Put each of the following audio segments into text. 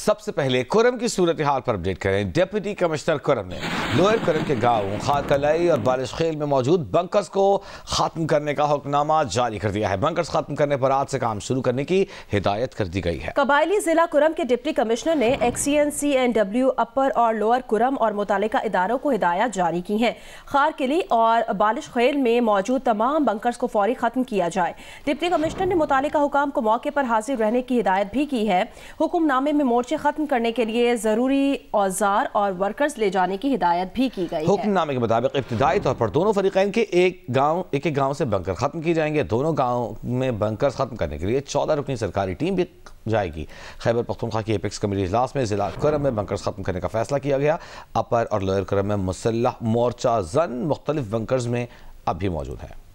सबसे पहले कुरम की सूरत हाल पर अपडेट करें। डिप्टी कमिश्नर कुरम ने लोअर कुरम के गाँव खारकलाई और बारिश खेल में मौजूद बंकर्स को खत्म करने का हुक्मनामा जारी कर दिया है। बंकर्स खत्म करने पर आज से काम शुरू करने की हिदायत कर दी गई है। कबायली जिला कुरम के डिप्टी कमिश्नर ने XCNCNW अपर और लोअर कुरम और मुतालिका इदारों को हिदायत जारी की हैं। खारकली और बारिश खेल में मौजूद तमाम बंकर्स को फौरी खत्म किया जाए। डिप्टी कमिश्नर ने मुतालिका हुकाम को मौके पर हाजिर रहने की हिदायत भी की है। हुक्मनामे में मोर्चे खत्म करने के लिए जरूरी औजार और वर्कर्स ले जाने की हिदायत भी की गई है। हुक्मनामे के मुताबिक इब्तिदाई तौर पर दोनों फरीकैन के एक गांव से बंकर खत्म की जाएंगे। दोनों गांव में बंकर खत्म करने के लिए 14 रुकनी सरकारी टीम भी जाएगी। खैबर पख्तूनख्वा की एपेक्स कमेटी इजलास में जिला कुरम में बंकर्स खत्म करने का फैसला किया गया। अपर और लोअर कुरम में मुसल्लह मोर्चा जन मुख्तलिफ बंकर्स में अब भी मौजूद है।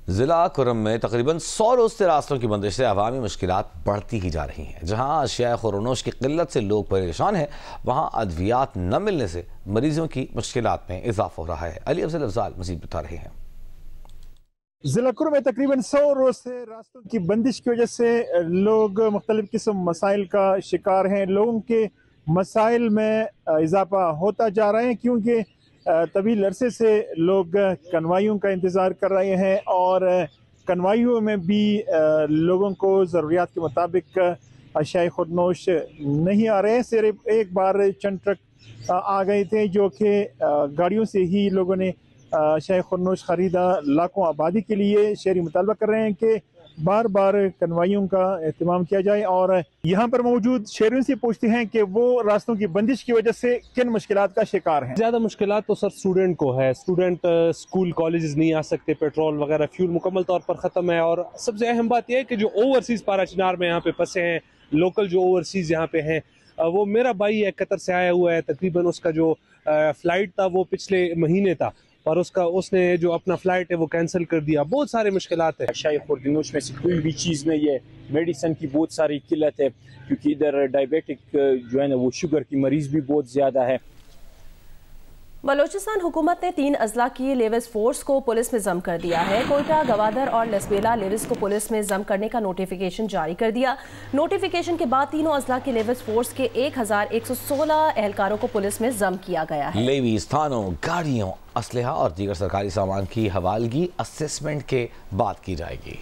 जिला कुरम में तकरीबन 100 रोज से रास्तों की बंदिश से अवामी मुश्किलात बढ़ती ही जा रही हैं। जहां अशिया खुरोनोश की किल्लत से लोग परेशान हैं, वहां अद्वियात न मिलने से मरीजों की मुश्किलात में इजाफा हो रहा है। अली अफजल अफजाल मजीद बता रहे हैं। जिला कुरम में तकरीबन 100 रोज से रास्तों की बंदिश की वजह से लोग मुख्तलिफ किस्म मसाइल का शिकार हैं। लोगों के मसाइल में इजाफा होता जा रहा है क्योंकि तवील अरसे से लोग कन्वाइयों का इंतज़ार कर रहे हैं और कन्वाइयों में भी लोगों को ज़रूरियात के मुताबिक अशिया खुदनोश नहीं आ रहे हैं। सिर्फ एक बार चंद ट्रक आ गए थे जो कि गाड़ियों से ही लोगों ने अशिया खुदनोश ख़रीदा। लाखों आबादी के लिए शहरी मुतालबा कर रहे हैं कि बार बार कन्वाइयों का एहतमाम किया जाए और यहाँ पर मौजूद शहरियों से पूछते हैं कि वो रास्तों की बंदिश की वजह से किन मुश्किलात का शिकार हैं। ज़्यादा मुश्किलात तो सर स्टूडेंट को है। स्टूडेंट स्कूल कॉलेजेस नहीं आ सकते, पेट्रोल वगैरह फ्यूल मुकम्मल तौर पर ख़त्म है। और सबसे अहम बात यह है कि जो ओवरसीज़ पारा चिनार में यहाँ पे फंसे हैं, लोकल जो ओवरसीज़ यहाँ पे हैं, वो मेरा भाई है, कतर से आया हुआ है। तकरीबन उसका जो फ़्लाइट था वो पिछले महीने था और उसने जो अपना फ़्लाइट है वो कैंसिल कर दिया। बहुत सारे मुश्किलात है। अशिया खुर्दनोश में से कोई भी चीज़ नहीं है। मेडिसन की बहुत सारी किल्लत है क्योंकि इधर डायबिटिक जो है ना वो शुगर की मरीज़ भी बहुत ज़्यादा है। बलोचिस्तान हुकूमत ने 3 अजला की लेविस फोर्स को पुलिस में जम कर दिया है। कोयटा, गवादर और लसबेला लेविस को पुलिस में जम करने का नोटिफिकेशन जारी कर दिया। नोटिफिकेशन के बाद तीनों अजला की लेविस फोर्स के 1116 एहलकारों को पुलिस में जम किया गया है। लेवीज, थानों, गाड़ियों, असलहा और दीगर सरकारी सामान की हवालगी असेसमेंट के बाद की जाएगी।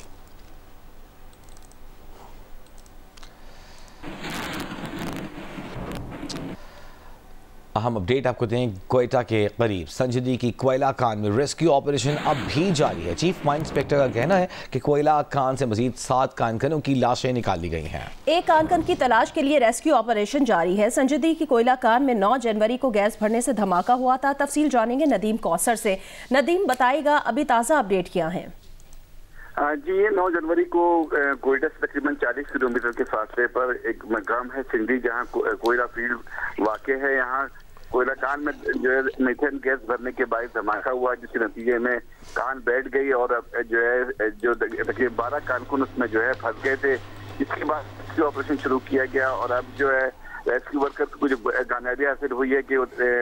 अहम अपडेट आपको दें, कोयटा के करीब संजदी की कोयला खान में रेस्क्यू ऑपरेशन अब भी जारी है। चीफ माइन इंस्पेक्टर का कहना है कि कोयला खान से मजीद 7 कानकनों की लाशें निकाली गई हैं। एक कानकन की तलाश के लिए रेस्क्यू ऑपरेशन जारी है। संजदी की कोयला खान में 9 जनवरी को गैस भरने से धमाका हुआ था। तफसील जानेंगे नदीम कौसर से। नदीम बताएगा अभी ताज़ा अपडेट क्या है। जी, ये 9 जनवरी को कोयटा से तकरीबन 40 किलोमीटर के फासले पर एक मकाम है सिंधी, जहां कोयला फील्ड वाक़ है। यहाँ कोयला कान में जो है मीथेन गैस भरने के बाद धमाका हुआ, जिसके नतीजे में कान बैठ गई और जो है जो तकरीबन 12 कानकुन उसमें जो है फंस गए थे। इसके बाद रेस्क्यू ऑपरेशन शुरू किया गया और अब जो है रेस्क्यू वर्कर्स को जो कामयाबी हासिल हुई है कि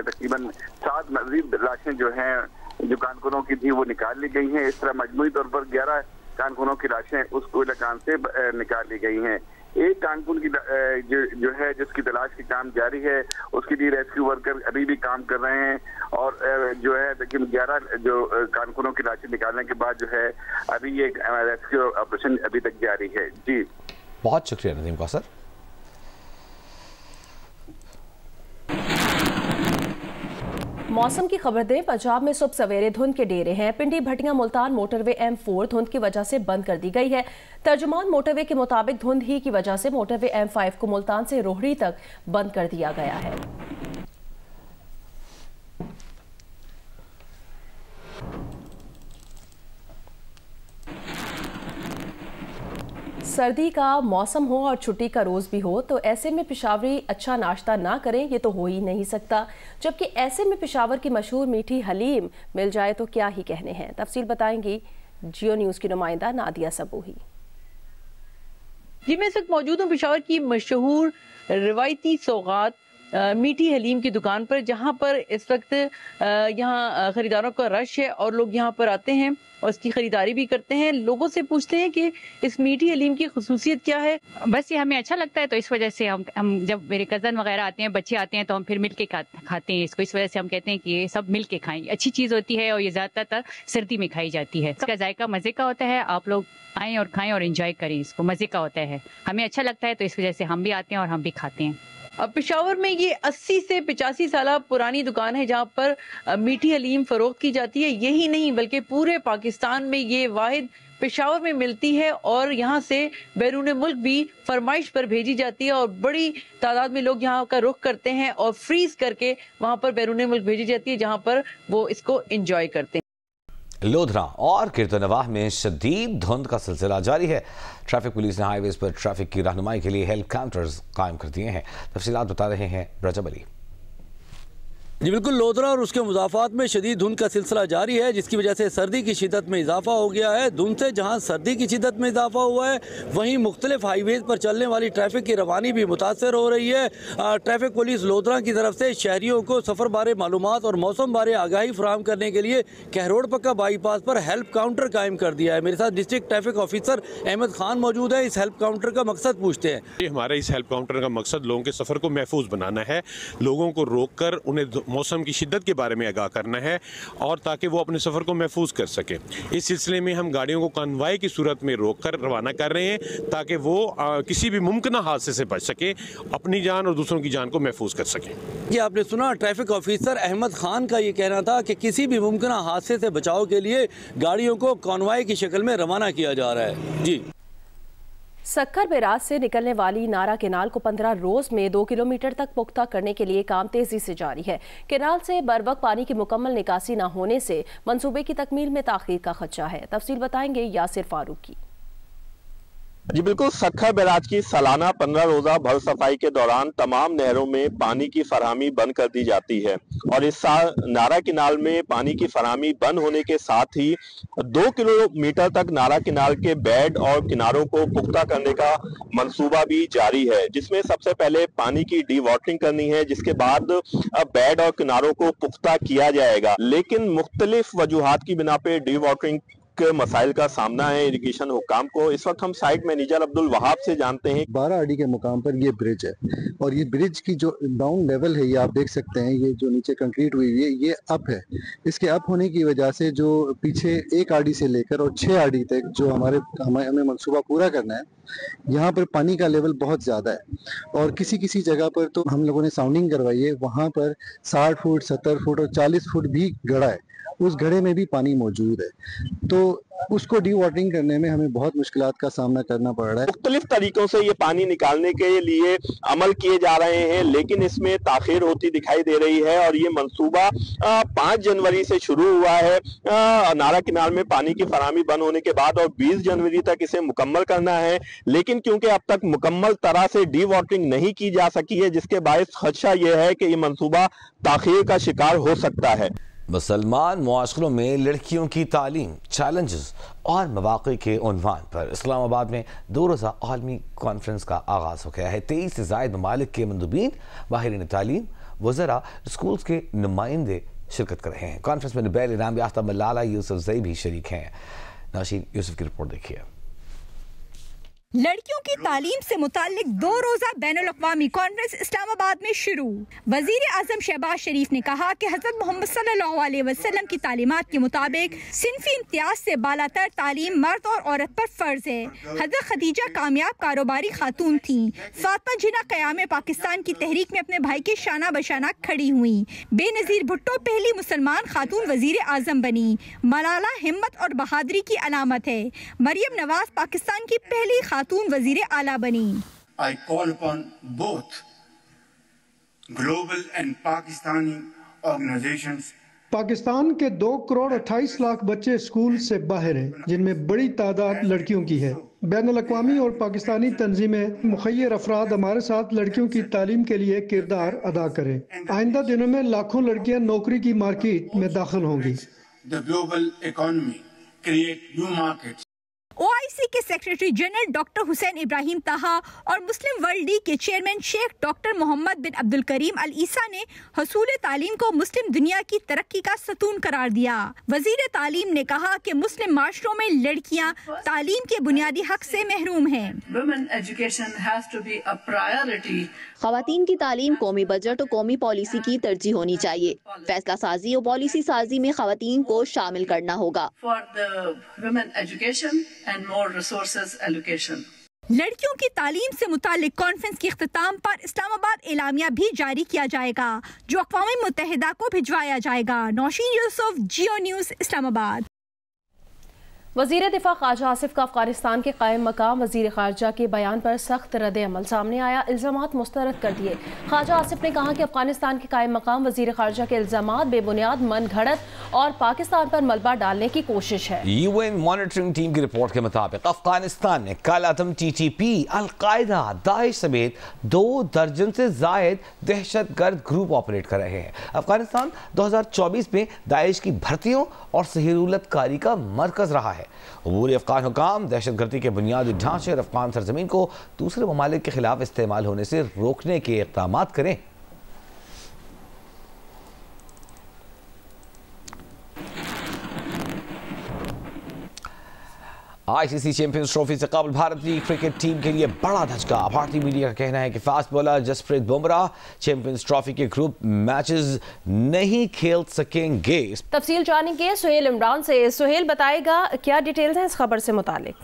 तकरीबन 7 मजीद लाशें जो हैं जो कानकुनों की थी वो निकाल ली गई हैं। इस तरह मजमूई तौर पर 11 कानकुनों की लाशें उस कोयला कान से निकाल ली गई हैं। एक कानकुन की जो है जिसकी तलाश की काम जारी है, उसके लिए रेस्क्यू वर्कर अभी भी काम कर रहे हैं और जो है लेकिन 11 जो कानकुनों की लाशें निकालने के बाद जो है अभी ये रेस्क्यू ऑपरेशन अभी तक जारी है। जी, बहुत शुक्रिया नदीम कौसर। मौसम की खबर दें, पंजाब में सुबह सवेरे धुंध के डेरे हैं। पिंडी भटिया मुल्तान मोटरवे M4 धुंध की वजह से बंद कर दी गई है। तर्जुमान मोटरवे के मुताबिक धुंध ही की वजह से मोटरवे M5 को मुल्तान से रोहड़ी तक बंद कर दिया गया है। सर्दी का मौसम हो और छुट्टी का रोज़ भी हो तो ऐसे में पेशावरी अच्छा नाश्ता ना करें ये तो हो ही नहीं सकता। जबकि ऐसे में पेशावर की मशहूर मीठी हलीम मिल जाए तो क्या ही कहने हैं। तफसील बताएंगी जियो न्यूज़ की नुमाइंदा नादिया सबूही। जी, मैं इस वक्त मौजूद हूँ पेशावर की मशहूर रिवायती सौगात मीठी हलीम की दुकान पर, जहां पर इस वक्त यहाँ ख़रीदारों का रश है और लोग यहाँ पर आते हैं और इसकी ख़रीदारी भी करते हैं। लोगों से पूछते हैं कि इस मीठी हलीम की खुसूसियत क्या है। बस ये हमें अच्छा लगता है, तो इस वजह से हम जब मेरे कज़न वगैरह आते हैं, बच्चे आते हैं, तो हम फिर मिल के खाते हैं इसको। इस वजह से हम कहते हैं कि ये सब मिल के खाएं, अच्छी चीज़ होती है और ये ज़्यादातर सर्दी में खाई जाती है। इसका जायका मज़े का होता है, आप लोग आएँ और खाएँ और एंजॉय करें इसको, मज़े का होता है, हमें अच्छा लगता है, तो इस वजह से हम भी आते हैं और हम भी खाते हैं। अब पेशावर में ये 80 से 85 साल पुरानी दुकान है जहाँ पर मीठी हलीम फरोख्त की जाती है। यही नहीं बल्कि पूरे पाकिस्तान में ये वाहिद पेशावर में मिलती है और यहाँ से बैरून मुल्क भी फरमाइश पर भेजी जाती है और बड़ी तादाद में लोग यहाँ का रुख करते हैं और फ्रीज करके वहाँ पर बैरून मुल्क भेजी जाती है जहाँ पर वो इसको एंजॉय करते हैं। लोधरा और किर्तनवाह में शदीद धुंध का सिलसिला जारी है। ट्रैफिक पुलिस ने हाईवेज पर ट्रैफिक की रहनुमाई के लिए हेल्प काउंटर्स कायम कर दिए हैं। तफसीलात बता रहे हैं रजब अली। जी बिल्कुल, लोधरा और उसके मुजाफात में शदीद धुंध का सिलसिला जारी है, जिसकी वजह से सर्दी की शिद्दत में इजाफा हो गया है। धुंध से जहां सर्दी की शिद्दत में इजाफा हुआ है, वहीं मुख्तलिफ हाईवेज पर चलने वाली ट्रैफिक की रवानी भी मुतासर हो रही है। ट्रैफिक पुलिस लोधरा की तरफ से शहरियों को सफ़र बारे मालूमात और मौसम बारे आगाही फराहम करने के लिए कहरोड़ पक्का बाईपास पर हेल्प काउंटर कायम कर दिया है। मेरे साथ district traffic officer Ahmed Khan मौजूद है। इस हेल्प काउंटर का मकसद पूछते हैं। हमारे इस हेल्प काउंटर का मकसद लोगों के सफ़र को महफूज बनाना है, लोगों को रोक कर उन्हें मौसम की शिद्दत के बारे में आगाह करना है और ताकि वो अपने सफ़र को महफूज कर सके। इस सिलसिले में हम गाड़ियों को कन्वाई की सूरत में रोक कर रवाना कर रहे हैं ताकि वो किसी भी मुमकिन हादसे से बच सके, अपनी जान और दूसरों की जान को महफूज कर सके। ये आपने सुना, ट्रैफिक ऑफिसर अहमद खान का ये कहना था कि किसी भी मुमकिन हादसे से बचाव के लिए गाड़ियों को कॉन्वाई की शक्ल में रवाना किया जा रहा है। जी, सक्कर बैराज से निकलने वाली नारा केनाल को 15 रोज में 2 किलोमीटर तक पुख्ता करने के लिए काम तेजी से जारी है। केनाल से बरवक्त पानी की मुकम्मल निकासी न होने से मंसूबे की तकमील में ताखीर का खदशा है। तफसील बताएंगे यासिर फारूक की। जी बिल्कुल, सक्खर बैराज की सालाना 15 रोजा भर सफाई के दौरान तमाम नहरों में पानी की फराहमी बंद कर दी जाती है और इस साल नारा किनाल में पानी की फराहमी बंद होने के साथ ही 2 किलोमीटर तक नारा किनाल के बेड और किनारों को पुख्ता करने का मंसूबा भी जारी है, जिसमें सबसे पहले पानी की डी वाटरिंग करनी है, जिसके बाद बेड और किनारों को पुख्ता किया जाएगा। लेकिन मुख्तलिफ वजूहात की बिना पे डी वाटरिंग के मसाइल का सामना है इरिगेशन हुकाम को। इस वक्त हम साइट मैनेजर अब्दुल वहाब से जानते हैं। 12 अडी के मुकाम पर ये ब्रिज है और ये ब्रिज की जो डाउन लेवल है, ये आप देख सकते हैं, ये जो नीचे कंक्रीट हुई है ये अप है। इसके अप होने की वजह से जो पीछे 1 आड़ी से लेकर और 6 आड़ी तक जो हमें मंसूबा पूरा करना है, यहाँ पर पानी का लेवल बहुत ज्यादा है और किसी किसी जगह पर तो हम लोगों ने साउंडिंग करवाई है, वहां पर 60 फुट 70 फुट और 40 फुट भी गड़ा है, उस घड़े में भी पानी मौजूद है, तो उसको डी वाटरिंग करने में हमें बहुत मुश्किलात का सामना करना पड़ रहा है। मुख्तलिफ तरीकों से ये पानी निकालने के लिए अमल किए जा रहे हैं, लेकिन इसमें ताखीर होती दिखाई दे रही है और ये मंसूबा 5 जनवरी से शुरू हुआ है नारा किनाल में पानी की फराहमी बंद होने के बाद और 20 जनवरी तक इसे मुकम्मल करना है। लेकिन क्योंकि अब तक मुकम्मल तरह से डी वाटरिंग नहीं की जा सकी है, जिसके बायस खदशा यह है कि ये मंसूबा ताखीर का शिकार हो सकता है। मुसलमान मुआशरों में लड़कियों की तालीम, चैलेंजेस और मौक़े के उन्वान पर इस्लामाबाद में 2 रोज़ा आलमी कॉन्फ्रेंस का आगाज़ हो गया है। 23 से ज़ायद ममालिक के मंदूबीन, माहिरीन तालीम, वज़रा, स्कूल्स के नुमाइंदे शिरकत कर रहे हैं। कॉन्फ्रेंस में नोबेल इनाम याफ्ता मलाला यूसुफजई भी शरीक हैं। नाशीन यूसुफ की रिपोर्ट देखिए। लड़कियों की तालीम से मुताल्लिक 2 रोजा बैनुल-अक़वामी कॉन्फ्रेंस इस्लामाबाद में शुरू। वज़ीर आज़म शहबाज शरीफ ने कहा कि हज़रत मोहम्मद सल्लल्लाहु अलैहि वसल्लम की तालीमात के मुताबिक सिनफी इम्तियाज से बालातर तालीम मर्द और औरत पर फ़र्ज है। हज़रत खदीजा कामयाब कारोबारी खातून थीं। फातिमा जिन्ना क़याम पाकिस्तान की तहरीक में अपने भाई के शाना बशाना खड़ी हुई। बेनज़ीर भुट्टो पहली मुसलमान खातून वज़ीर आज़म बनी। मलाला हिम्मत और बहादुरी की अलामत है। मरियम नवाज पाकिस्तान की पहली खातून वजीर आला बनी। I call upon both global and Pakistani organizations. Pakistan के 2 करोड़ 28 लाख बच्चे स्कूल से बाहर हैं, जिनमें बड़ी तादाद लड़कियों की है। बैनुल-अक़वामी और पाकिस्तानी तंजीमें मुखय्यर अफराद हमारे साथ लड़कियों की तालीम के लिए किरदार अदा करें। आइंदा दिनों में लाखों लड़कियां नौकरी की मार्केट में दाखिल होंगी। The global economy create new markets. OIC OIC के secretary general doctor Hussain Ibrahim ताहा और मुस्लिम वर्ल्ड लीग के चेयरमैन शेख डॉक्टर मोहम्मद बिन अब्दुल करीम अल ईसा ने हसूल तालीम को मुस्लिम दुनिया की तरक्की का सतून करार दिया। वजीर तालीम ने कहा कि मुस्लिम माशरों में लड़कियां तालीम के बुनियादी हक से महरूम हैं। ख़वातीन की तालीम कौमी बजट और कौमी पॉलिसी की तरजीह होनी चाहिए। फैसला साजी और पॉलिसी साजी में ख़वातीन को शामिल करना होगा। लड़कियों की तालीम से मुतालिक कॉन्फ्रेंस के इख्तिताम पर इस्लामाबाद एलामिया भी जारी किया जाएगा, जो अक़वाम मुत्तहिदा को भिजवाया जाएगा। नौशीन यूसुफ, जियो न्यूज़, इस्लामाबाद। वज़ीर दिफा ख्वाजा आसिफ का अफगानिस्तान के कायम मकाम वज़ीर ख़ारजा के बयान पर सख्त रद्द अमल सामने आया। इल्ज़ामात मुस्तरद कर दिए। ख्वाजा आसिफ ने कहा कि अफगानिस्तान के कायम मकाम वज़ीर ख़ारजा के इल्ज़ामात बेबुनियाद, मन घड़त और पाकिस्तान पर मलबा डालने की कोशिश है। UN मॉनिटरिंग टीम की रिपोर्ट के मुताबिक अफगानिस्तान ने कल अदम TTP, अल-कायदा, दाइश समेत 2 दर्जन से जायद दहशतगर्द ग्रुप ऑपरेट कर रहे हैं। अफगानिस्तान 2024 में दाइश की भर्तियों और सहूलतकारी का मरकज रहा है। अबूरी अफगान हुकाम दहशतगर्दी के बुनियादी ढांचे और अफगान सरजमीन को दूसरे ममालिक के खिलाफ इस्तेमाल होने से रोकने के इक़दाम करें। ICC चैंपियंस ट्रॉफी से कबल भारतीय क्रिकेट टीम के लिए बड़ा धचका। भारतीय मीडिया का कहना है कि fast bowler Jasprit Bumrah Champions Trophy के ग्रुप मैचेस नहीं खेल सकेंगे। तफसील जानेंगे सुहेल इमरान से। सुहेल बताएगा क्या डिटेल्स हैं इस खबर से मुतालिक?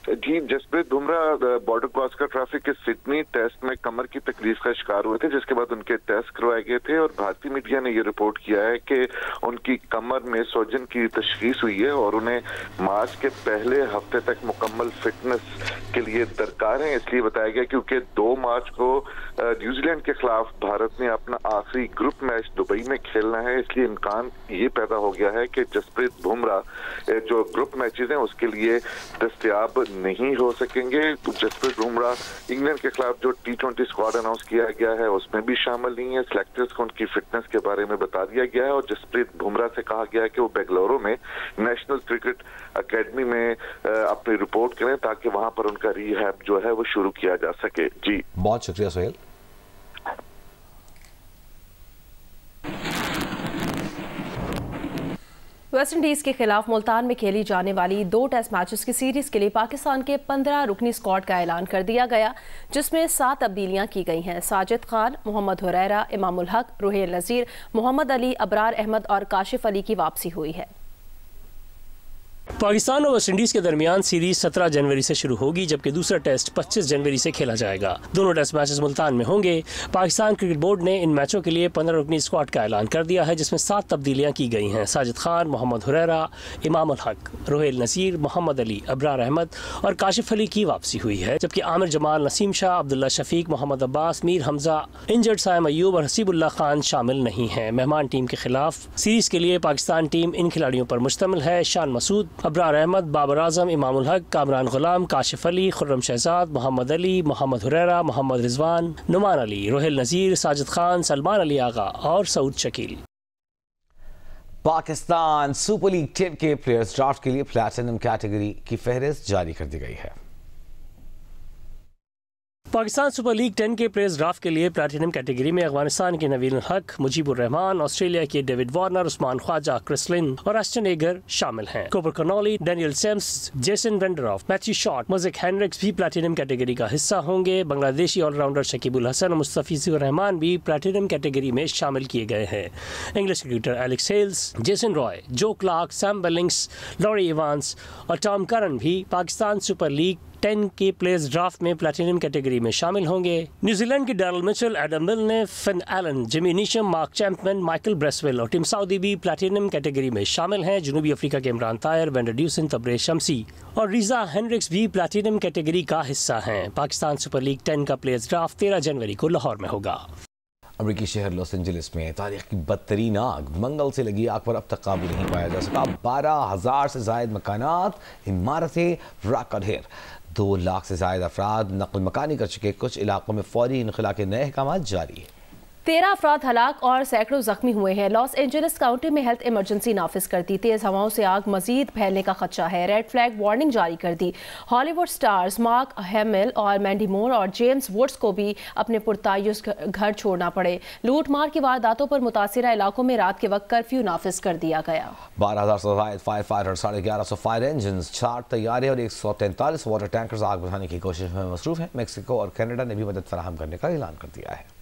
जी, Jasprit Bumrah border cross traffic के सिडनी टेस्ट में कमर की तकलीफ का शिकार हुए थे, जिसके बाद उनके टेस्ट करवाए गए थे और भारतीय मीडिया ने ये रिपोर्ट किया है कि उनकी कमर में सोजन की तशखीस हुई है और उन्हें मार्च के पहले हफ्ते तक मुकम्मल फिटनेस के लिए दरकार है। इसलिए बताया गया क्योंकि 2 मार्च को न्यूजीलैंड के खिलाफ भारत ने अपना आखिरी ग्रुप मैच दुबई में खेलना है, इसलिए इम्कान ये पैदा हो गया है कि जसप्रीत बुमराह जो ग्रुप मैचेस हैं उसके लिए दस्तयाब नहीं हो सकेंगे। जसप्रीत बुमराह इंग्लैंड के खिलाफ जो T20 स्क्वाड अनाउंस किया गया है उसमें भी शामिल नहीं है। सिलेक्टर्स को उनकी फिटनेस के बारे में बता दिया गया है और जसप्रीत बुमराह से कहा गया है कि वो बेंगलुरु में नेशनल क्रिकेट अकेडमी में अपनी रिपोर्ट करें ताकि वहां पर उनका रिहैब जो है वो शुरू किया जा सके। जी, बहुत शुक्रिया सोहेल। वेस्ट इंडीज के खिलाफ मुल्तान में खेली जाने वाली 2 टेस्ट मैचेस की सीरीज के लिए पाकिस्तान के 15 रुकनी स्क्वाड का ऐलान कर दिया गया, जिसमें 7 तब्दीलियां की गई हैं। साजिद खान, मोहम्मद हुरैरा, इमामुल हक, रुहेल नज़ीर, मोहम्मद अली, अबरार अहमद और काशिफ अली की वापसी हुई है। पाकिस्तान और वेस्ट इंडीज के दरमियान सीरीज 17 जनवरी से शुरू होगी, जबकि दूसरा टेस्ट 25 जनवरी से खेला जाएगा। दोनों टेस्ट मैचेस मुल्तान में होंगे। पाकिस्तान क्रिकेट बोर्ड ने इन मैचों के लिए 15 रुकनी स्क्वाड का ऐलान कर दिया है, जिसमें 7 तब्दीलियां की गई हैं। साजिद खान, मोहम्मद हुरैरा, इमामुल हक, रुहेल नज़ीर, मोहम्मद अली, अबरार अहमद और काशिफ अली की वापसी हुई है, जबकि आमिर जमाल, नसीम शाह, अब्दुल्ला शफीक, मोहम्मद अब्बास, मीर हमजा, इंजर्ड साइम अयूब और हसीबुल्लाह खान शामिल नहीं हैं। मेहमान टीम के खिलाफ सीरीज के लिए पाकिस्तान टीम इन खिलाड़ियों पर मुश्तमिल है: शान मसूद, अबरार अहमद, बाबर आजम, इमामुल हक, कामरान गुलाम, काशिफ अली, खुर्रम शहजाद, मोहम्मद अली, मोहम्मद हुरैरा, मोहम्मद रिजवान, नुमान अली, रुहेल नज़ीर, साजिद खान, सलमान अली आगा और सऊद शकील। पाकिस्तान सुपर लीग 10 के प्लेयर्स ड्राफ्ट के लिए प्लैटिनम कैटेगरी की फहरिस्त जारी कर दी गई है। पाकिस्तान सुपर लीग 10 के प्लेयर्स ड्राफ्ट के लिए प्लैटिनम कैटेगरी में अफगानिस्तान के नवीन हक, मुजीबुर रहमान, ऑस्ट्रेलिया के David Warner, Usman Khawaja, Chris Lynn और एस्टन एगर शामिल हैं। Cooper Connolly, Daniel Sams, Jason Behrendorff, Matthew Short, Moises Henriques भी प्लैटिनम कैटेगरी का हिस्सा होंगे। बांग्लादेशी ऑलराउंडर शकीबुल हसन और मुस्तफिजुर रहमान भी प्लैटिनम कैटेगरी में शामिल किए गए हैं। English cricketer Alex Hales, Jason Roy, Joe Clarke, Sam Billings, Laurie Evans और टॉम करन भी पाकिस्तान सुपर लीग 10 के प्लेयर्स ड्राफ्ट में प्लैटिनम कैटेगरी में शामिल होंगे। न्यूजीलैंड के Daryl Mitchell, Adam Milne, Finn Allen, Jimmy Neesham, Mark Chapman, Michael Bracewell और Tim Southee भी प्लैटिनम कैटेगरी में शामिल हैं। जनूबी अफ्रीका के इमरान तायर, वेंडर ड्यूसन, तबरेज शमसी और रिजा हेनरिक्स भी प्लैटिनम कैटेगरी का हिस्सा हैं। पाकिस्तान सुपर लीग 10 का प्लेयर्स ड्राफ्ट 13 जनवरी को लाहौर में होगा। अमेरिकी शहर लॉस एंजलिस में तारीख की बदतरीन आग, मंगल से लगी आग पर अब तक काबू नहीं पाया जा सका। 12,000 से जायद मकानात, इमारतें राख का ढेर। 2 लाख से ज्यादा अफराद नकल मकानी कर चुके। कुछ इलाकों में फौरी इनखला के नए अहकाम जारी है। 13 अफराद हलाक और सैकड़ों जख्मी हुए हैं। लॉस एंजलिस काउंटी में हेल्थ इमरजेंसी नाफिज कर दी। तेज हवाओं से आग मजीद फैलने का खदशा है। रेड फ्लैग वार्निंग जारी कर दी। हॉलीवुड स्टार्स मार्क हैमिल और मैंडी मूर और जेम्स वुड्स को भी अपने पुरतायुस घर छोड़ना पड़े। लूट मार की वारदातों पर मुतासिरा इलाकों में रात के वक्त कर्फ्यू नाफिज कर दिया गया। 12,000 से ज़ायद फायर फाइटर, 1150 फायर इंजन, 4 तैयारे और 143 वाटर टैंकर्स आग बुझाने की कोशिश में मसरूफ हैं। मेक्सिको और कनाडा ने भी मदद फराहम करने का ऐलान कर दिया है।